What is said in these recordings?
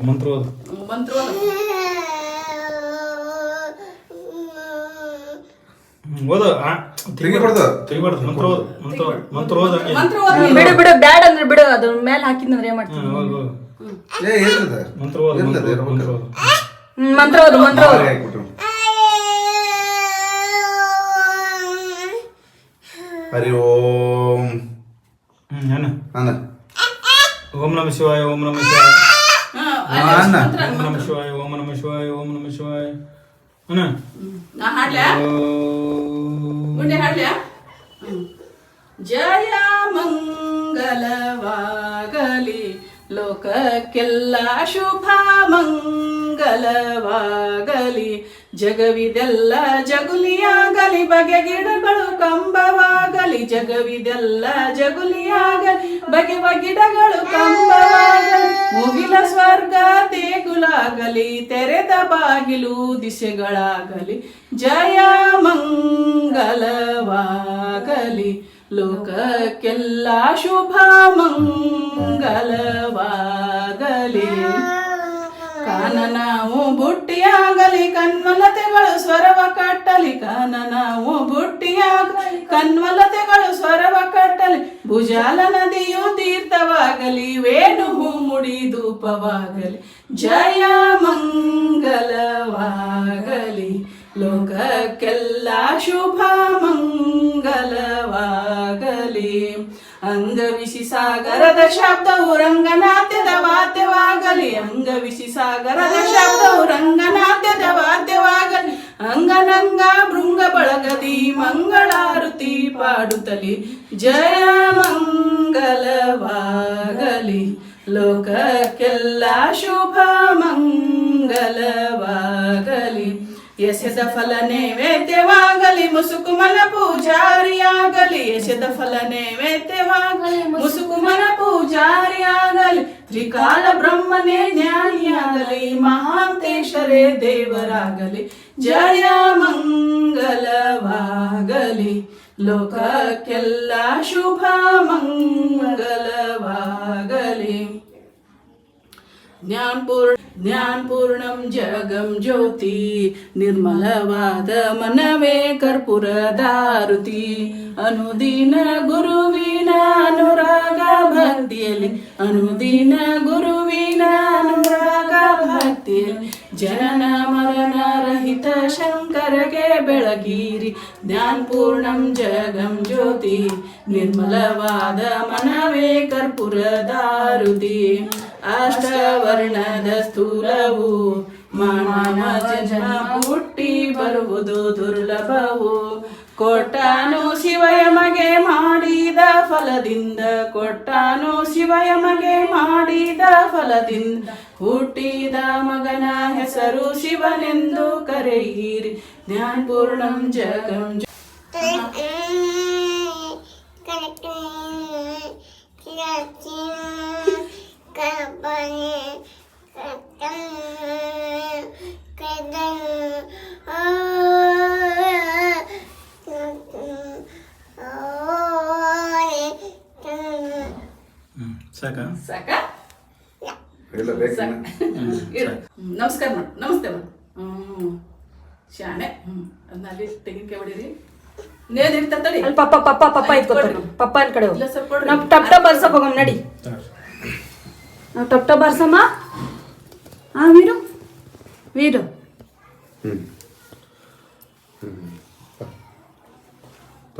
ಮಂತ್ರ ಓದು ಓದು ತೆಗಿಬಾರ್ದು ಮಂತ್ರ ಓದು ಬಿಡು ಬಿಡು ಬ್ಯಾಡ ಅಂದ್ರೆ ಬಿಡು ಅದ್ರ ಮೇಲೆ ಹಾಕಿದ್ರೆ ಏನ್ ಮಾಡ್ತೀನಿ ಮಂತ್ರ ಓದು ಮಂತ್ರ ಓದು ಮಂತ್ರ ಓದು ಹರಿ ಓಂ ಓಂ ನಮ ಶಿವಾಯ ಓಂ ನಮ ಶಿವಾಯ ಓಂ ನಮ ಶಿವಾಯ ಓಂ ನಮ ಶಿವಾಯ ಓಂ ನಮ ಶಿವಾಯ ಜಯ ಮಂಗಲವಾಗಲಿ ಲೋಕಕ್ಕೆಲ್ಲ ಶುಭ ಮಂಗಲವಾಗಲಿ ಜಗವಿದೆಲ್ಲ ಜಗುಲಿಯಾಗಲಿ ಬಗೆ ಗಿಡಗಳು ಕಂಬವಾಗಲಿ ಜಗವಿದೆಲ್ಲ ಜಗುಲಿಯಾಗಲಿ ಬಗೆ ಗಿಡಗಳು ಕಂಬವಾಗಲಿ ಮುಗಿಲ ಸ್ವರ್ಗ ದೇಗುಲಾಗಲಿ ತೆರೆದ ಬಾಗಿಲು ದಿಸೆಗಳಾಗಲಿ ಜಯ ಮಂಗಲವಾಗಲಿ ಲೋಕಕ್ಕೆಲ್ಲ ಶುಭ ಮಂಗಲವಾಗಲಿ ಕಾನನವು ಬುಟ್ಟಿಯಾಗಲಿ ಕನ್ಮಲತೆಗಳು ಸ್ವರವ ಕಟ್ಟಲಿ ಕಾನನವು ಬುಟ್ಟಿಯಾಗಲಿ ಕನ್ಮಲತೆಗಳು ಸ್ವರವ ಕಟ್ಟಲಿ ಭುಜಾಲ ನದಿಯು ತೀರ್ಥವಾಗಲಿ ವೇಣು ಮುಡಿ ಧೂಪವಾಗಲಿ ಜಯ ಮಂಗಲವಾಗಲಿ ಲೋಕಕ್ಕೆಲ್ಲ ಶುಭ ಮಂಗಲವಾಗಲಿ ಅಂಗವಿಸಿ ಸಾಗರದ ಶಬ್ದವು ರಂಗನಾಥ್ಯದ ವಾದ್ಯವಾಗಲಿ ಅಂಗವಿಸಿ ಸಾಗರದ ಶಬ್ದವು ರಂಗನಾಥ್ಯದ ವಾದ್ಯವಾಗಲಿ ಅಂಗನಂಗ ಭೃಂಗ ಬಳಗದಿ ಮಂಗಳಾರುತಿ ಪಾಡುತ್ತಲಿ ಜಯ ಮಂಗಲವಾಗಲಿ ಲೋಕಕ್ಕೆಲ್ಲ ಶುಭ ಮಂಗಲವಾಗಲಿ ಯಶದ ಫಲ ನೈವೇದ್ಯವಾಗಲಿ ಮುಸುಕುಮನ ಪೂಜಾರಿಯಾಗಲಿ ಯಶದ ಫಲ ನೈವೇದ್ಯವಾಗಲಿ ಮುಸುಕುಮನ ಪೂಜಾರಿಯಾಗಲಿ ತ್ರಿಕಾಲ ಬ್ರಹ್ಮನೇ ಜ್ಞಾನಿಯಾಗಲಿ ಮಹಾಂತೇಶ್ವರೇ ದೇವರಾಗಲಿ ಜಯ ಮಂಗಲವಾಗಲಿ ಲೋಕಕ್ಕೆಲ್ಲ ಶುಭ ಮಂಗಲವಾಗಲಿ ಜ್ಞಾನಪೂರ್ಣಂ ಜಗಂ ಜ್ಯೋತಿ ನಿರ್ಮಲವಾದ ಮನವೇ ಕರ್ಪೂರದಾರುತಿ ಅನುದಿನ ಗುರುವಿನ ಅನುರಾಗ ಭಕ್ತಿಯಲ್ಲಿ ಅನುದಿನ ಗುರುವಿನ ಅನುರಾಗ ಭಕ್ತಿಯಲ್ಲಿ ಜನನ ಮರಣ ರಹಿತ ಶಂಕರಗೆ ಬೆಳಗೀರಿ ಜ್ಞಾನಪೂರ್ಣಂ ಜಗಂ ಜ್ಯೋತಿ ನಿರ್ಮಲವಾದ ಮನವೇ ಕರ್ಪೂರದಾರುತಿ ಅಷ್ಟವರ್ಣದ ಸ್ಥೂಲವು ಮಾನವ ಜನ್ಮ ಹುಟ್ಟಿ ಬರುವುದು ದುರ್ಲಭವು ಕೊಟ್ಟಾನು ಶಿವಯಮಗೆ ಮಾಡಿದ ಫಲದಿಂದ ಕೊಟ್ಟಾನು ಶಿವಯಮಗೆ ಮಾಡಿದ ಫಲದಿಂದ ಹುಟ್ಟಿದ ಮಗನ ಹೆಸರು ಶಿವನೆಂದು ಕರೆಯಿರಿ ಜ್ಞಾನಪೂರ್ಣಂ ಜಗಂ ಸಾಕಾ ನಮಸ್ಕಾರ ಮಾಡಿ ನಮಸ್ತೆ ಮಾಡಿ ಶಾಣೆ ಅದನ್ನ ಅಲ್ಲಿ ತೆಂಗಿನಕಾಯಿ ಹೊಡೀರಿ ನೇದಿರ್ತ ತಡಿ ಅಲ್ಲಿ ಪಪ್ಪ ಪಪ್ಪ ಪಪ್ಪ ಇಟ್ಕೊತಾರೆ ಪಪ್ಪ ಅನ್ ಕಡೆ ನಾವು ಟಪ್ ಟಪ್ ಬರ್ಸಕ್ ಹೋಗಮ್ ನಡಿ ನಾವು ಟಪ್ ಟಪ್ ಬರ್ಸಮ್ಮ ಹಾ ವೀರು ವೀರು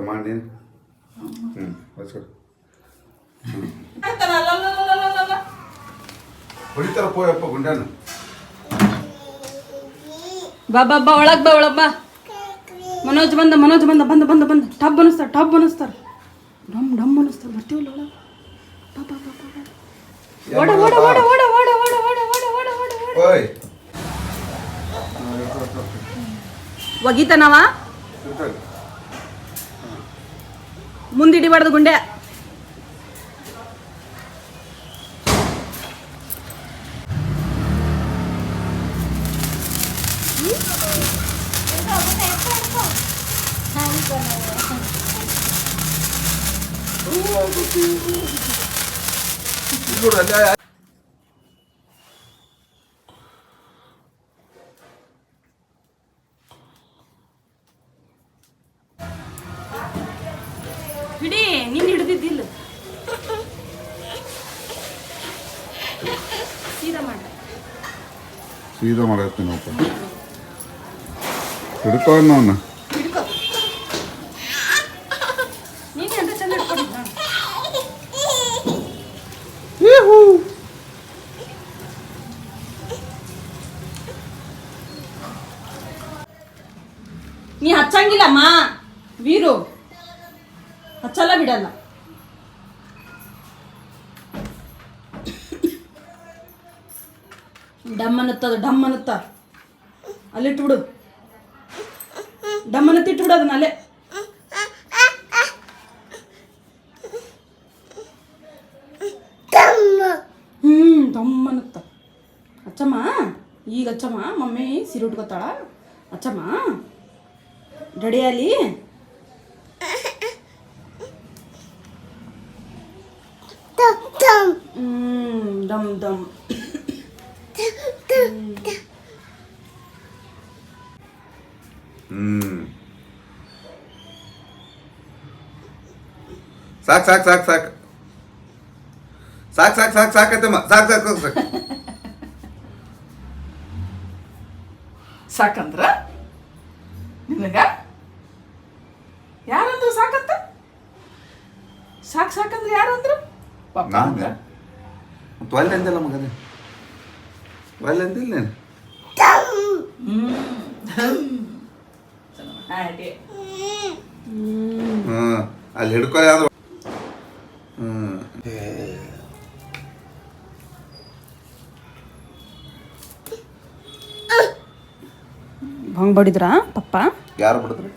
ಮಾಡಿ ಹೊಡಿತಾರ ಪೋಯಪ್ಪ ಗುಂಡಾನ ಬಾ ಬಾ ಬಾ ಒಳಗ್ ಬಾ ಒಳಗ್ ಬಾ ಮನೋಜ್ ಬಂದ ಬಂದ ಟಬ್ ಅನಿಸ್ತಾರ ಡಮ್ ಡಮ್ ಅನಿಸ್ತಾರ ಬರ್ತೀವಲ್ಲ ಒಳಗೆ ಬಾ ಬಾ ಬಾ ಬಾ ಓಡ ಓಡ ಓಡ ಓಡ ಓಡ ಓಡ ಓಡ ಓಡ ಓಡ ಓಡ ಓಯ್ ಒಗಿತಾನವ ಮುಂದಿಡಿಬಾರ್ದು ಗುಂಡೆ ಹಿಡ್ದಿದ್ದಿಲ್ಲ ಸೀದಾ ಮಾಡ ಸೀದಾ ಮಾಡತ್ತೀನಪ್ಪ. ಹಿಡ್ಕೊ ಅವನ್ನ. ಹಿಡ್ಕೊ ನೀನೇ ಅಂತ ಚಂದ ಹಿಡ್ಕೊಂಡಿದ್ದ ನೀ ಹಚ್ಚಂಗಿಲ್ಲಮ್ಮ ವೀರು ಹಚ್ಚಲ್ಲ ಬಿಡಲ್ಲ. ಡಮ್ ಅನ್ನತ್ತದ ಡಮ್ ಅನ್ನತ್ತ ಅಲ್ಲಿಟ್ಬಿಡು. ಡಮ್ ಅನ್ನತ್ತ ಇಟ್ಬಿಡು ಅದನ್ನ ಅಲ್ಲೇ. ಡಮ್ ಅನ್ನತ್ತ. ಹಚ್ಚಮ್ಮ ಈಗ ಹಚ್ಚಮ್ಮ. ಮಮ್ಮಿ ಸೀರೆ ಉಟ್ಕೋತಾಳ. ಹಚ್ಚಮ್ಮ ರೆಡಿಯಲ್ಲಿ. ಡಮ್ ಡಮ್. ಸಾಕ್ ಸಾಕ್ ಸಾಕ್ ಸಾಕ್ ಸಾಕ್ ಸಾಕ್ ಸಾಕ್ ಸಾಕತ್ತಮ್ಮ. ಸಾಕ್ ಸಾಕ್ ಸಾಕ್ ಸಾಕ್ ಸಾಕಂದ್ರ ನಿನಗ ಯಾರಂದ್ರು ಸಾಕಂತ? ಸಾಕಂದ್ರೆ ಯಾರಂದ್ರು? ಪಾಪ ಅಂದ್ರ? ಮತ್ತೆ ಒಳ್ಳೆ ಅಂದಿಲ್ಲ ಮಗನೇ, ಒಳ್ಳೆ ಅಂದಿಲ್ಲ ನೀನು. ಅಲ್ಲಿ ಹಿಡ್ಕೊ ಯಾವ್ದು. ಹಂಗೆ ಬಡಿದ್ರ ಪಪ್ಪ? ಯಾರು ಬಿಡಿದ್ರಿ?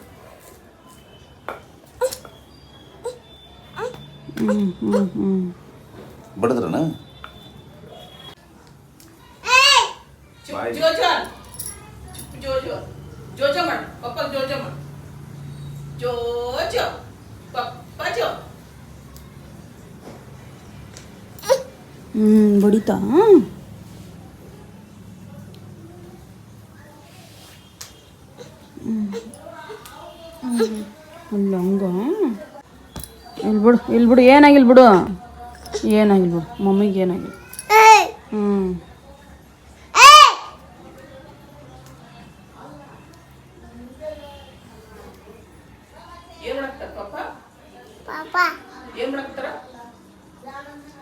ಬಡಿದ್ರನ? ಜೋಜೋ ಮಾಡು ಪಪ್ಪ, ಜೋಜೋ ಮಾಡು. ಜೋಜೋ ಪಪ್ಪ ಜೋ. ಬಡಿತಾ? ಅಲ್ಲ ಹಂಗ ಇಲ್ಲಿ ಬಿಡು ಏನಾಗಿಲ್ಲ ಬಿಡು. ಏನಾಗಿಲ್ಲ ಬಿಡು ಮಮ್ಮಿಗೆ ಏನಾಗಿಲ್ಲ. ಏನ್ ಮಾಡಕ್ತಾರ ಪಪ್ಪ? ಏನ್ ಮಾಡಕ್ತಾರ?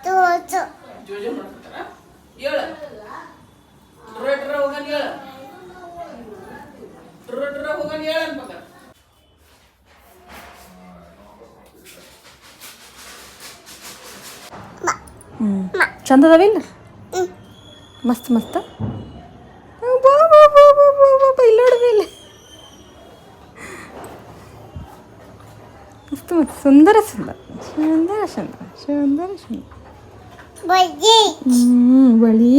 ಜೋಜೋ ಮಾಡಕ್ತಾರ. ಹೇಳ ಡ್ರ ಹೋಗನ್ ಹೇಳ. ಡ್ರ ಹೋಗನ್ ಹೇಳ ಅನ್ಬೇಕ. ಚಂದ ಅದಾವಿಲ್ಲ? ಮಸ್ತ್ ಮಸ್ತ್. ಇಲ್ಲ ನೋಡಿದಿಲ್ಲ ಮಸ್ತ್ ಮಸ್ತ್. ಸುಂದರ ಸುಂದರ ಸುಂದರ ಸುಂದರ ಸುಂದರ ಸುಂದರ. ಬಳಿ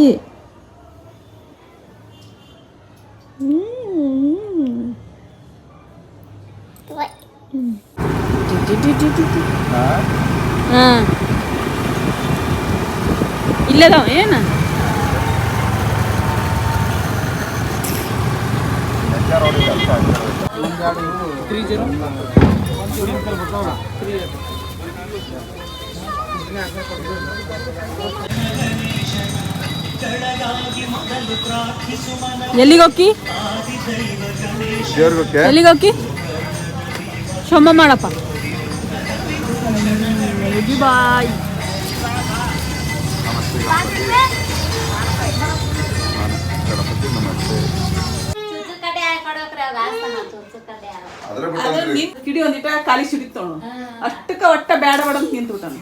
ಹಾಂ ಇಲ್ಲದಾವ ಏನು? ಎಲ್ಲಿಗೋಕಿ ಎಲ್ಲಿಗೋಕಿ ಶೊಂಬ ಮಾಡಪ್ಪ. ಬಾಯ್. ಕಿಡಿ ಒಂದಿಟ ಖಾಲಿ ಸಿಡಿತೋಣ ಅಷ್ಟಕ್ಕ ಒಟ್ಟ ಬೇಡ ಬೇಡ ಅಂತ ನಿಂತು ಬಿಟ್ಟಾನ.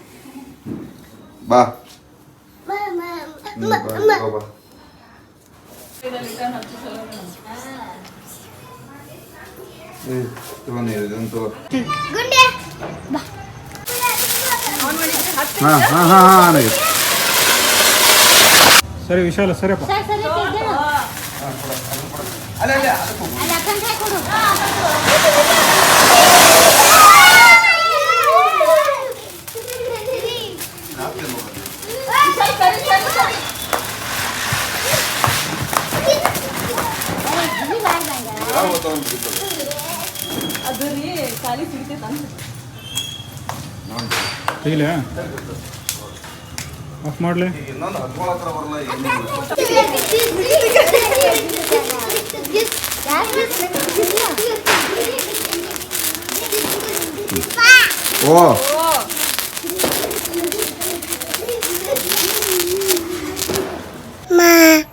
ಬಾ ಸರಿ ವಿಶಾಲ ಸರಿಯಪ್ಪ. ಅದು ರೀ ಖಾಲಿ ಸಿಗ್ತೈತೆ ಅಂತ ತೆಗಿಲ ಆಫ್ ಮಾಡಲಿ. ಇನ್ನೊಂದು ಹತ್ಕೊಳತ್ರ ಬರಲ್ಲ ಏನಿಲ್ಲ. ಓ Ma.